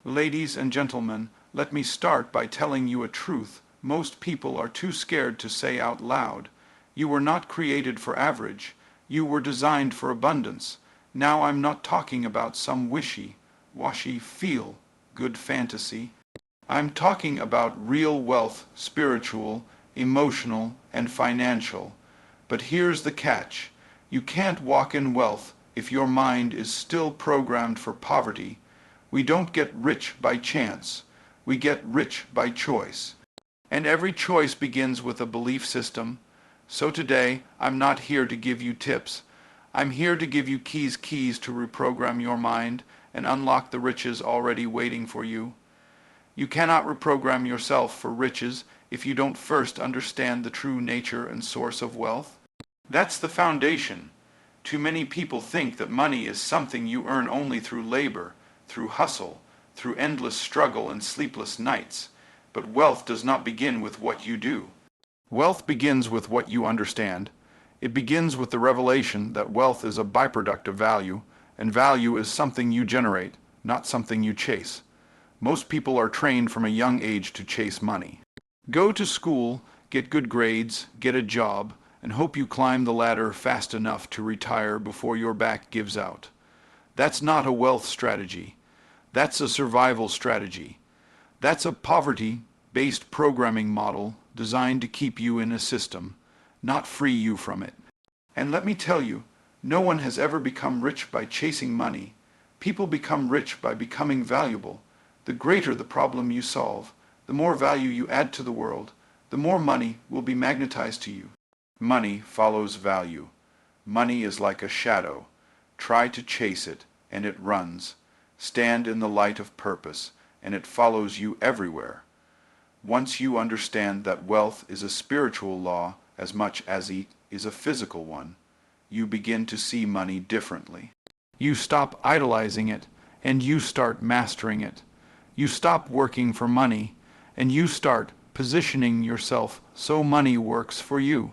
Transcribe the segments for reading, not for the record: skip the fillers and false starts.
Ladies and gentlemen, let me start by telling you a truth most people are too scared to say out loud. You were not created for average. You were designed for abundance. Now I'm not talking about some wishy-washy feel-good fantasy. I'm talking about real wealth, spiritual, emotional, and financial. But here's the catch. You can't walk in wealth if your mind is still programmed for poverty. We don't get rich by chance. We get rich by choice. And every choice begins with a belief system. So today, I'm not here to give you tips. I'm here to give you keys to reprogram your mind and unlock the riches already waiting for you. You cannot reprogram yourself for riches if you don't first understand the true nature and source of wealth. That's the foundation. Too many people think that money is something you earn only through labor, through hustle, through endless struggle and sleepless nights. But wealth does not begin with what you do. Wealth begins with what you understand. It begins with the revelation that wealth is a byproduct of value, and value is something you generate, not something you chase. Most people are trained from a young age to chase money. Go to school, get good grades, get a job, and hope you climb the ladder fast enough to retire before your back gives out. That's not a wealth strategy. That's a survival strategy. That's a poverty-based programming model designed to keep you in a system, not free you from it. And let me tell you, no one has ever become rich by chasing money. People become rich by becoming valuable. The greater the problem you solve, the more value you add to the world, the more money will be magnetized to you. Money follows value. Money is like a shadow. Try to chase it, and it runs. Stand in the light of purpose, and it follows you everywhere. Once you understand that wealth is a spiritual law as much as it is a physical one, you begin to see money differently. You stop idolizing it, and you start mastering it. You stop working for money, and you start positioning yourself so money works for you.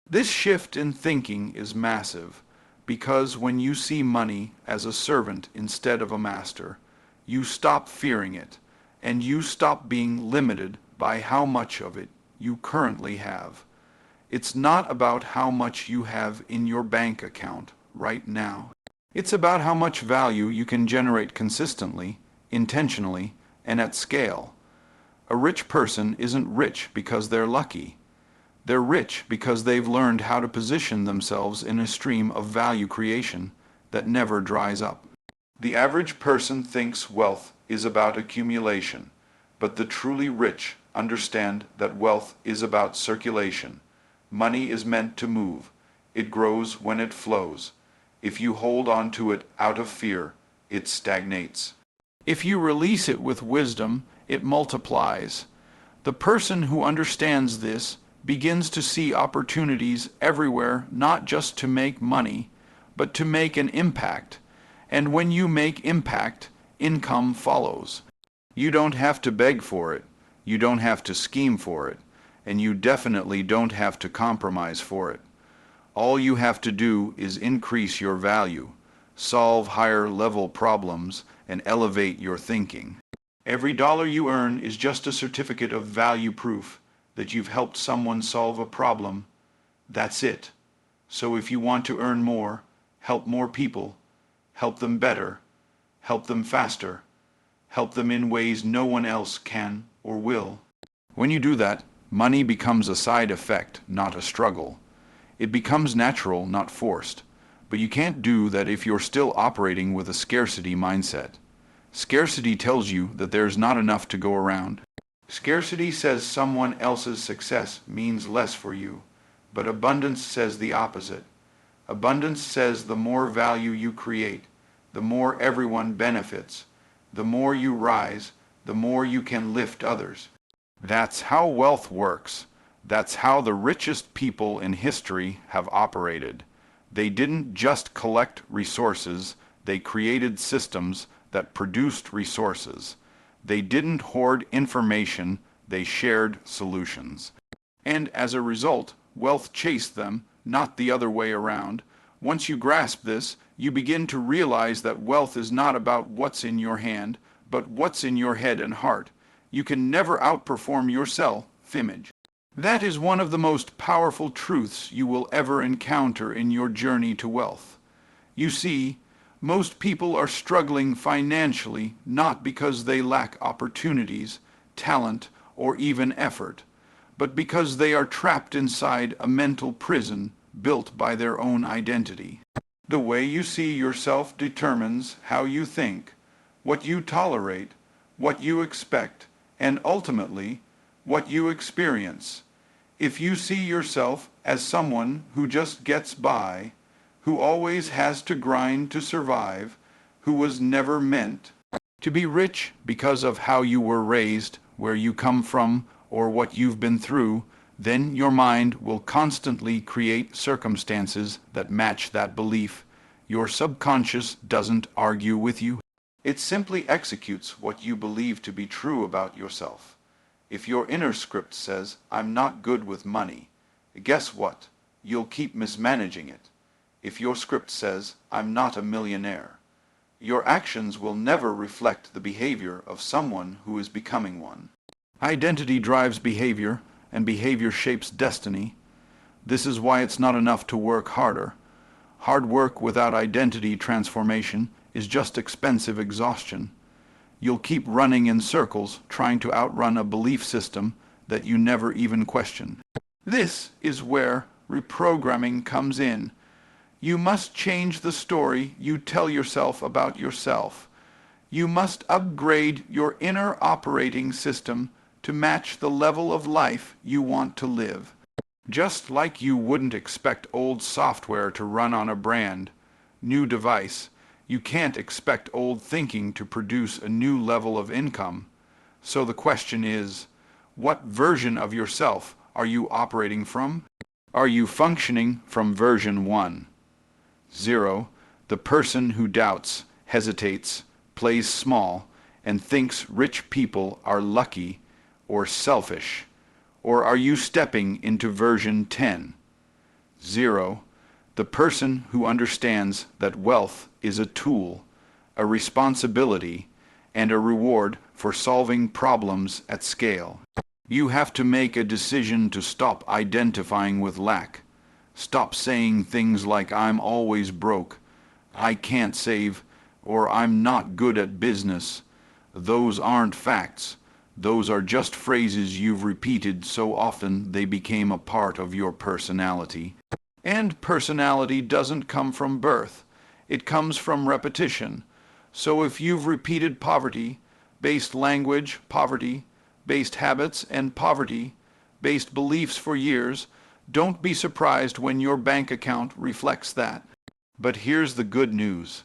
This shift in thinking is massive, because when you see money as a servant instead of a master, you stop fearing it, and you stop being limited by how much of it you currently have. It's not about how much you have in your bank account right now. It's about how much value you can generate consistently, intentionally, and at scale. A rich person isn't rich because they're lucky. They're rich because they've learned how to position themselves in a stream of value creation that never dries up. The average person thinks wealth is about accumulation, but the truly rich understand that wealth is about circulation. Money is meant to move. It grows when it flows. If you hold on to it out of fear, it stagnates. If you release it with wisdom, it multiplies. The person who understands this begins to see opportunities everywhere, not just to make money, but to make an impact. And when you make impact, income follows. You don't have to beg for it. You don't have to scheme for it. And you definitely don't have to compromise for it. All you have to do is increase your value, solve higher-level problems, and elevate your thinking. Every dollar you earn is just a certificate of value proof that you've helped someone solve a problem. That's it. So if you want to earn more, help more people, help them better, help them faster, help them in ways no one else can or will. When you do that, money becomes a side effect, not a struggle. It becomes natural, not forced. But you can't do that if you're still operating with a scarcity mindset. Scarcity tells you that there's not enough to go around. Scarcity says someone else's success means less for you, but abundance says the opposite. Abundance says the more value you create, the more everyone benefits, the more you rise, the more you can lift others. That's how wealth works. That's how the richest people in history have operated. They didn't just collect resources, they created systems that produced resources. They didn't hoard information, they shared solutions. And as a result, wealth chased them, not the other way around. Once you grasp this, you begin to realize that wealth is not about what's in your hand, but what's in your head and heart. You can never outperform your self-image. That is one of the most powerful truths you will ever encounter in your journey to wealth. You see, most people are struggling financially not because they lack opportunities, talent, or even effort, but because they are trapped inside a mental prison built by their own identity. The way you see yourself determines how you think, what you tolerate, what you expect, and ultimately, what you experience. If you see yourself as someone who just gets by, who always has to grind to survive, who was never meant to be rich because of how you were raised, where you come from, or what you've been through, then your mind will constantly create circumstances that match that belief. Your subconscious doesn't argue with you. It simply executes what you believe to be true about yourself. If your inner script says, "I'm not good with money," guess what? You'll keep mismanaging it. If your script says, "I'm not a millionaire," your actions will never reflect the behavior of someone who is becoming one. Identity drives behavior, and behavior shapes destiny. This is why it's not enough to work harder. Hard work without identity transformation is just expensive exhaustion. You'll keep running in circles trying to outrun a belief system that you never even question. This is where reprogramming comes in. You must change the story you tell yourself about yourself. You must upgrade your inner operating system to match the level of life you want to live. Just like you wouldn't expect old software to run on a brand new device, you can't expect old thinking to produce a new level of income. So the question is, what version of yourself are you operating from? Are you functioning from version 1? 0, the person who doubts, hesitates, plays small, and thinks rich people are lucky or selfish? Or are you stepping into version 10? 0, the person who understands that wealth is a tool, a responsibility, and a reward for solving problems at scale. You have to make a decision to stop identifying with lack. Stop saying things like "I'm always broke," "I can't save," or "I'm not good at business." Those aren't facts. Those are just phrases you've repeated so often they became a part of your personality. And personality doesn't come from birth. It comes from repetition. So if you've repeated poverty-based language, poverty-based habits, and poverty-based beliefs for years, don't be surprised when your bank account reflects that. But here's the good news.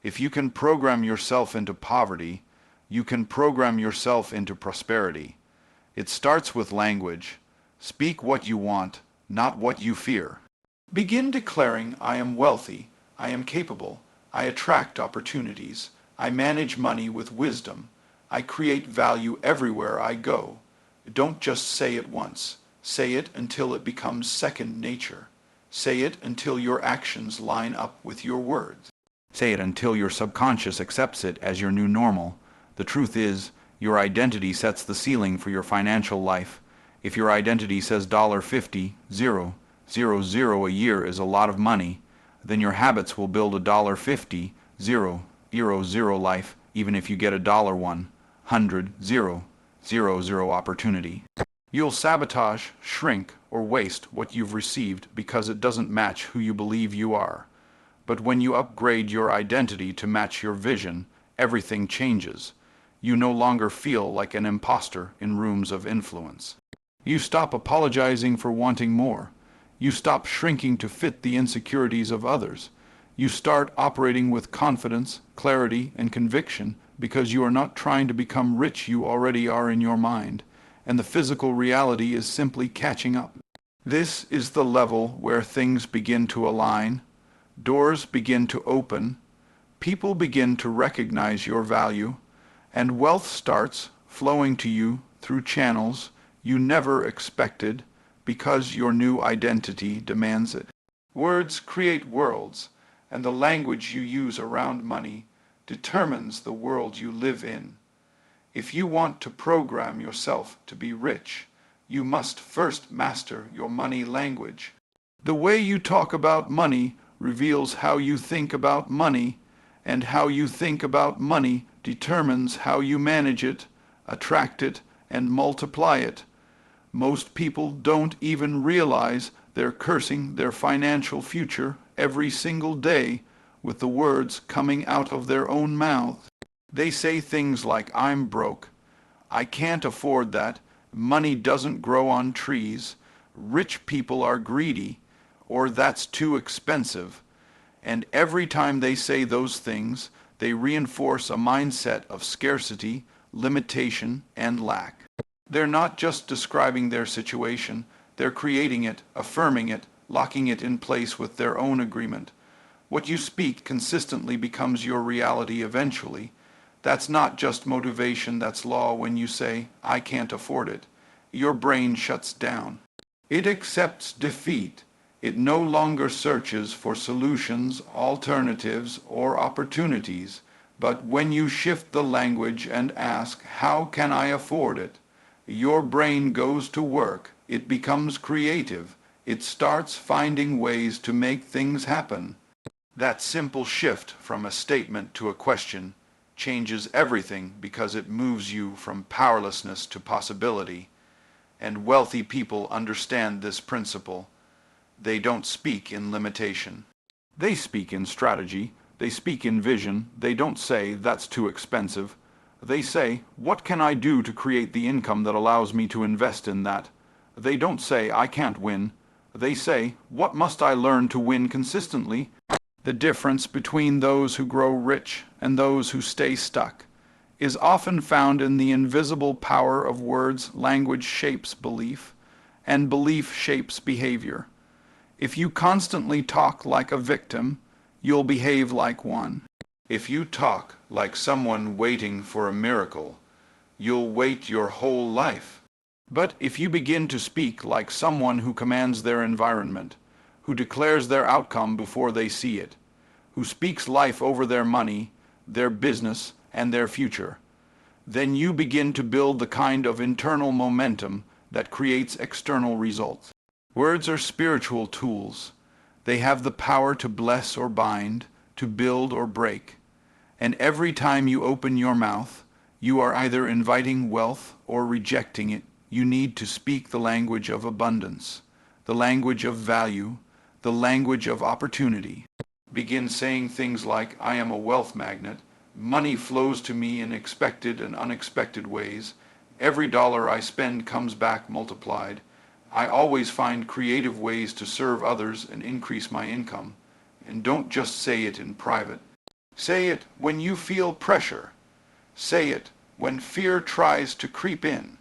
If you can program yourself into poverty, you can program yourself into prosperity. It starts with language. Speak what you want, not what you fear. Begin declaring, "I am wealthy, I am capable, I attract opportunities, I manage money with wisdom, I create value everywhere I go." Don't just say it once. Say it until it becomes second nature. Say it until your actions line up with your words. Say it until your subconscious accepts it as your new normal. The truth is, your identity sets the ceiling for your financial life. If your identity says $50,000 a year is a lot of money, then your habits will build a $50,000 life, even if you get a $100,000 opportunity. You'll sabotage, shrink, or waste what you've received because it doesn't match who you believe you are. But when you upgrade your identity to match your vision, everything changes. You no longer feel like an imposter in rooms of influence. You stop apologizing for wanting more. You stop shrinking to fit the insecurities of others. You start operating with confidence, clarity, and conviction because you are not trying to become rich. You already are in your mind, and the physical reality is simply catching up. This is the level where things begin to align, doors begin to open, people begin to recognize your value, and wealth starts flowing to you through channels you never expected because your new identity demands it. Words create worlds, and the language you use around money determines the world you live in. If you want to program yourself to be rich, you must first master your money language. The way you talk about money reveals how you think about money, and how you think about money determines how you manage it, attract it, and multiply it. Most people don't even realize they're cursing their financial future every single day with the words coming out of their own mouths. They say things like, "I'm broke," "I can't afford that," "Money doesn't grow on trees," "Rich people are greedy," or "That's too expensive." And every time they say those things, they reinforce a mindset of scarcity, limitation, and lack. They're not just describing their situation, they're creating it, affirming it, locking it in place with their own agreement. What you speak consistently becomes your reality eventually. That's not just motivation, that's law. When you say, "I can't afford it," your brain shuts down. It accepts defeat. It no longer searches for solutions, alternatives, or opportunities. But when you shift the language and ask, "How can I afford it?" your brain goes to work. It becomes creative. It starts finding ways to make things happen. That simple shift from a statement to a question changes everything because it moves you from powerlessness to possibility. And wealthy people understand this principle. They don't speak in limitation. They speak in strategy. They speak in vision. They don't say, "That's too expensive." They say, "What can I do to create the income that allows me to invest in that?" They don't say, "I can't win." They say, "What must I learn to win consistently?" The difference between those who grow rich and those who stay stuck is often found in the invisible power of words. Language shapes belief, and belief shapes behavior. If you constantly talk like a victim, you'll behave like one. If you talk like someone waiting for a miracle, you'll wait your whole life. But if you begin to speak like someone who commands their environment, who declares their outcome before they see it, who speaks life over their money, their business, and their future, then you begin to build the kind of internal momentum that creates external results. Words are spiritual tools. They have the power to bless or bind, to build or break. And every time you open your mouth, you are either inviting wealth or rejecting it. You need to speak the language of abundance, the language of value, the language of opportunity. Begin saying things like, "I am a wealth magnet. Money flows to me in expected and unexpected ways. Every dollar I spend comes back multiplied. I always find creative ways to serve others and increase my income." And don't just say it in private. Say it when you feel pressure. Say it when fear tries to creep in.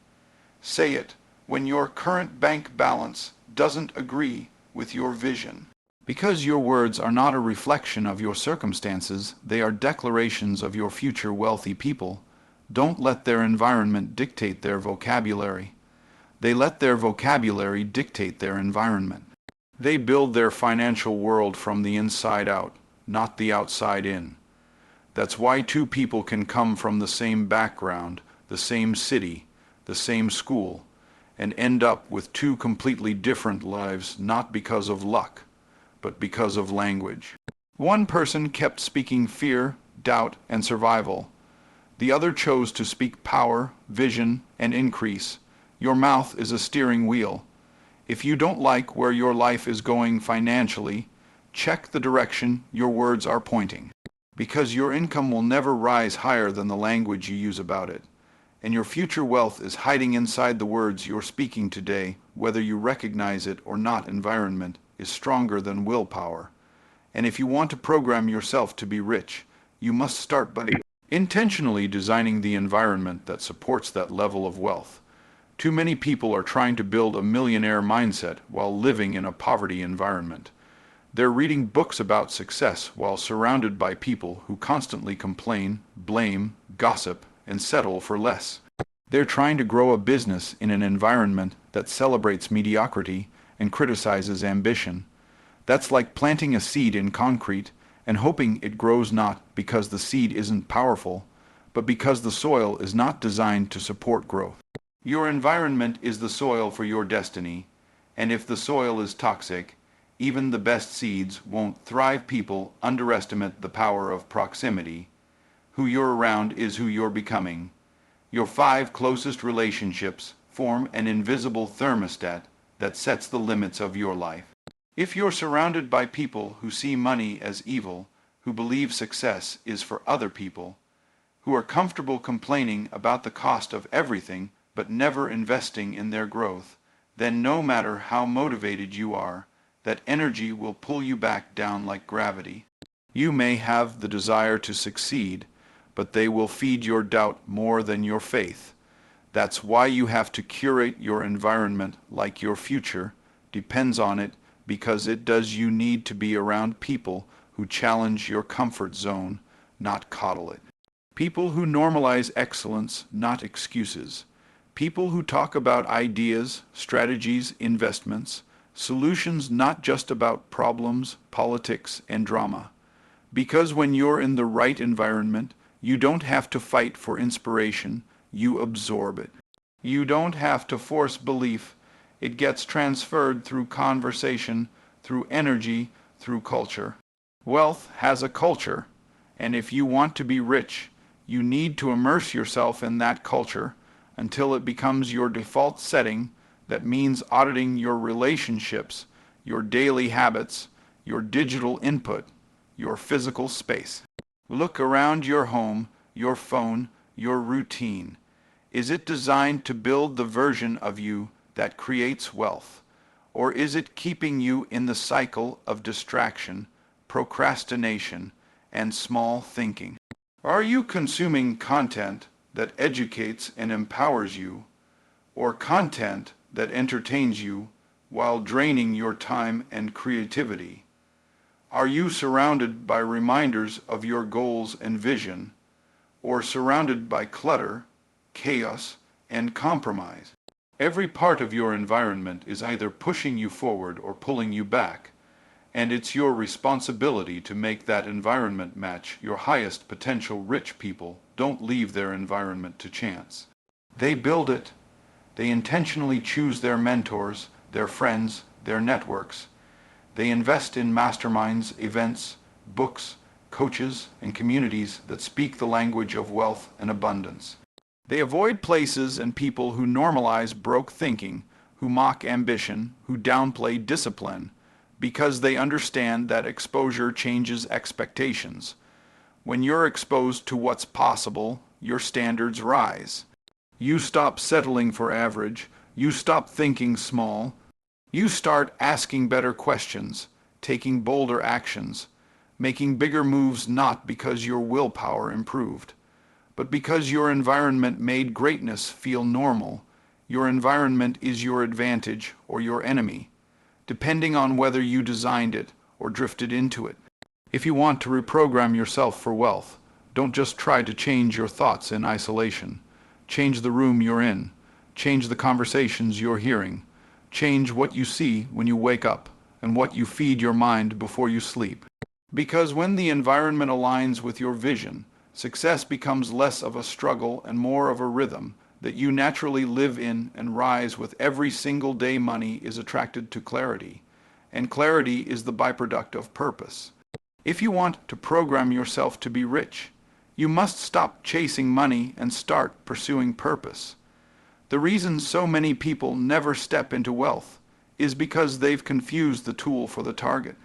Say it when your current bank balance doesn't agree with your vision. Because your words are not a reflection of your circumstances, they are declarations of your future. Wealthy people don't let their environment dictate their vocabulary. They let their vocabulary dictate their environment. They build their financial world from the inside out, not the outside in. That's why two people can come from the same background, the same city, the same school, and end up with two completely different lives, not because of luck, but because of language. One person kept speaking fear, doubt, and survival. The other chose to speak power, vision, and increase. Your mouth is a steering wheel. If you don't like where your life is going financially, check the direction your words are pointing. Because your income will never rise higher than the language you use about it. And your future wealth is hiding inside the words you're speaking today. Whether you recognize it or not, environment is stronger than willpower. And if you want to program yourself to be rich, you must start by intentionally designing the environment that supports that level of wealth. Too many people are trying to build a millionaire mindset while living in a poverty environment. They're reading books about success while surrounded by people who constantly complain, blame, gossip, and settle for less. They're trying to grow a business in an environment that celebrates mediocrity and criticizes ambition. That's like planting a seed in concrete and hoping it grows, not because the seed isn't powerful, but because the soil is not designed to support growth. Your environment is the soil for your destiny, and if the soil is toxic, even the best seeds won't thrive. People underestimate the power of proximity. Who you're around is who you're becoming. Your 5 closest relationships form an invisible thermostat that sets the limits of your life. If you're surrounded by people who see money as evil, who believe success is for other people, who are comfortable complaining about the cost of everything but never investing in their growth, then no matter how motivated you are, that energy will pull you back down like gravity. You may have the desire to succeed, but they will feed your doubt more than your faith. That's why you have to curate your environment like your future depends on it, because it does. You need to be around people who challenge your comfort zone, not coddle it. People who normalize excellence, not excuses. People who talk about ideas, strategies, investments, solutions, not just about problems, politics, and drama. Because when you're in the right environment, you don't have to fight for inspiration, you absorb it. You don't have to force belief. It gets transferred through conversation, through energy, through culture. Wealth has a culture, and if you want to be rich, you need to immerse yourself in that culture until it becomes your default setting. That means auditing your relationships, your daily habits, your digital input, your physical space. Look around your home, your phone, your routine. Is it designed to build the version of you that creates wealth? Or is it keeping you in the cycle of distraction, procrastination, and small thinking? Are you consuming content that educates and empowers you, or content that entertains you while draining your time and creativity? Are you surrounded by reminders of your goals and vision, or surrounded by clutter, chaos, and compromise? Every part of your environment is either pushing you forward or pulling you back, and it's your responsibility to make that environment match your highest potential. Rich people don't leave their environment to chance. They build it. They intentionally choose their mentors, their friends, their networks. They invest in masterminds, events, books, coaches, and communities that speak the language of wealth and abundance. They avoid places and people who normalize broke thinking, who mock ambition, who downplay discipline, because they understand that exposure changes expectations. When you're exposed to what's possible, your standards rise. You stop settling for average. You stop thinking small. You start asking better questions, taking bolder actions, making bigger moves, not because your willpower improved, but because your environment made greatness feel normal. Your environment is your advantage or your enemy, depending on whether you designed it or drifted into it. If you want to reprogram yourself for wealth, don't just try to change your thoughts in isolation. Change the room you're in. Change the conversations you're hearing. Change what you see when you wake up and what you feed your mind before you sleep. Because when the environment aligns with your vision, success becomes less of a struggle and more of a rhythm that you naturally live in and rise with every single day. Money is attracted to clarity, and clarity is the byproduct of purpose. If you want to program yourself to be rich, you must stop chasing money and start pursuing purpose. The reason so many people never step into wealth is because they've confused the tool for the target.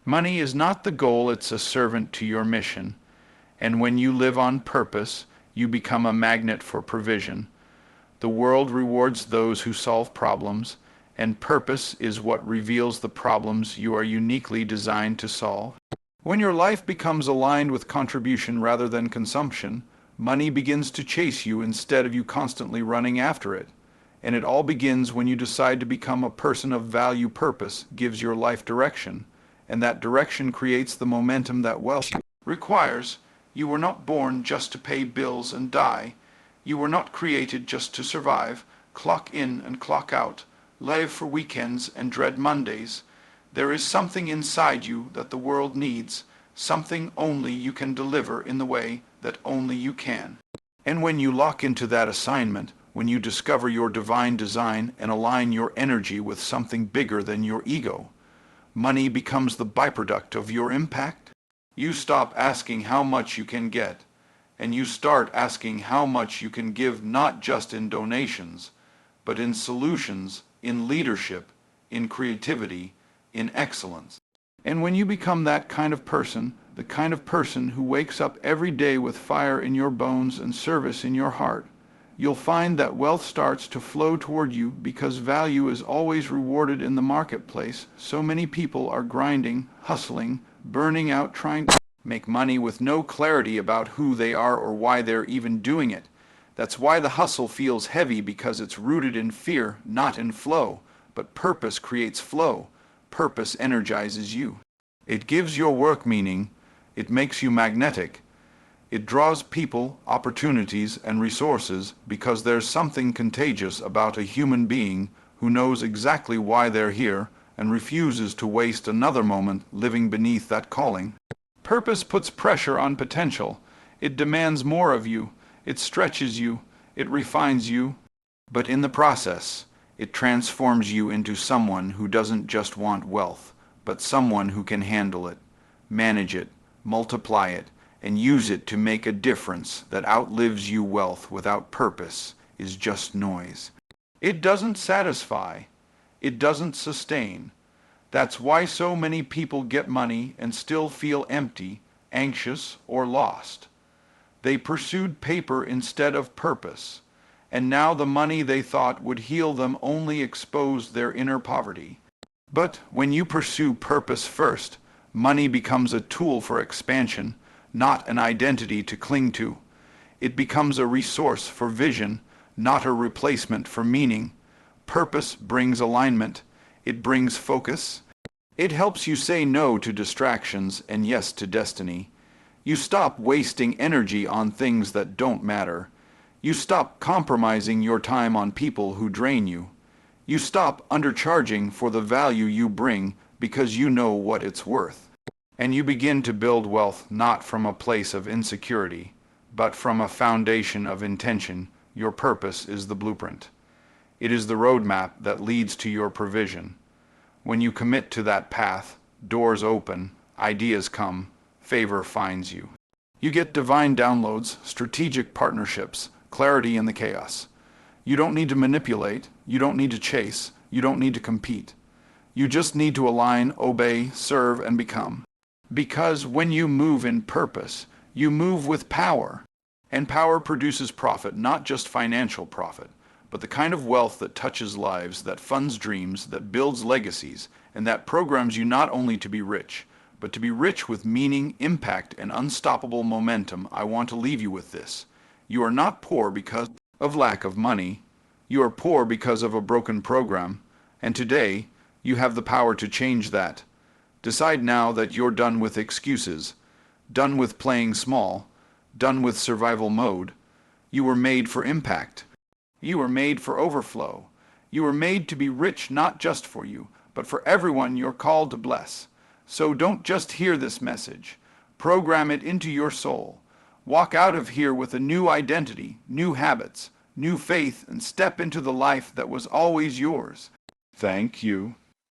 Money is not the goal, it's a servant to your mission. And when you live on purpose, you become a magnet for provision. The world rewards those who solve problems, and purpose is what reveals the problems you are uniquely designed to solve. When your life becomes aligned with contribution rather than consumption, money begins to chase you instead of you constantly running after it. And it all begins when you decide to become a person of value. Purpose gives your life direction, and that direction creates the momentum that wealth requires. You were not born just to pay bills and die. You were not created just to survive, clock in and clock out, live for weekends and dread Mondays. There is something inside you that the world needs, something only you can deliver in the way that only you can. And when you lock into that assignment, when you discover your divine design and align your energy with something bigger than your ego, money becomes the byproduct of your impact. You stop asking how much you can get, and you start asking how much you can give, not just in donations, but in solutions, in leadership, in creativity, in excellence. And when you become that kind of person, the kind of person who wakes up every day with fire in your bones and service in your heart, you'll find that wealth starts to flow toward you because value is always rewarded in the marketplace. So many people are grinding, hustling, burning out, trying to make money with no clarity about who they are or why they're even doing it. That's why the hustle feels heavy, because it's rooted in fear, not in flow. But purpose creates flow. Purpose energizes you. It gives your work meaning. It makes you magnetic. It draws people, opportunities, and resources, because there's something contagious about a human being who knows exactly why they're here and refuses to waste another moment living beneath that calling. Purpose puts pressure on potential. It demands more of you. It stretches you. It refines you. But in the process, it transforms you into someone who doesn't just want wealth, but someone who can handle it, manage it, multiply it, and use it to make a difference that outlives you. Wealth without purpose is just noise. It doesn't satisfy. It doesn't sustain. That's why so many people get money and still feel empty, anxious, or lost. They pursued paper instead of purpose, and now the money they thought would heal them only exposed their inner poverty. But when you pursue purpose first, money becomes a tool for expansion, not an identity to cling to. It becomes a resource for vision, not a replacement for meaning. Purpose brings alignment. It brings focus. It helps you say no to distractions and yes to destiny. You stop wasting energy on things that don't matter. You stop compromising your time on people who drain you. You stop undercharging for the value you bring because you know what it's worth. And you begin to build wealth not from a place of insecurity, but from a foundation of intention. Your purpose is the blueprint. It is the roadmap that leads to your provision. When you commit to that path, doors open, ideas come, favor finds you. You get divine downloads, strategic partnerships, clarity in the chaos. You don't need to manipulate, you don't need to chase, you don't need to compete. You just need to align, obey, serve, and become. Because when you move in purpose, you move with power. And power produces profit, not just financial profit, but the kind of wealth that touches lives, that funds dreams, that builds legacies, and that programs you not only to be rich, but to be rich with meaning, impact, and unstoppable momentum. I want to leave you with this. You are not poor because of lack of money. You are poor because of a broken program. And today, you have the power to change that. Decide now that you're done with excuses, done with playing small, done with survival mode. You were made for impact. You were made for overflow. You were made to be rich, not just for you, but for everyone you're called to bless. So don't just hear this message. Program it into your soul. Walk out of here with a new identity, new habits, new faith, and step into the life that was always yours. Thank you.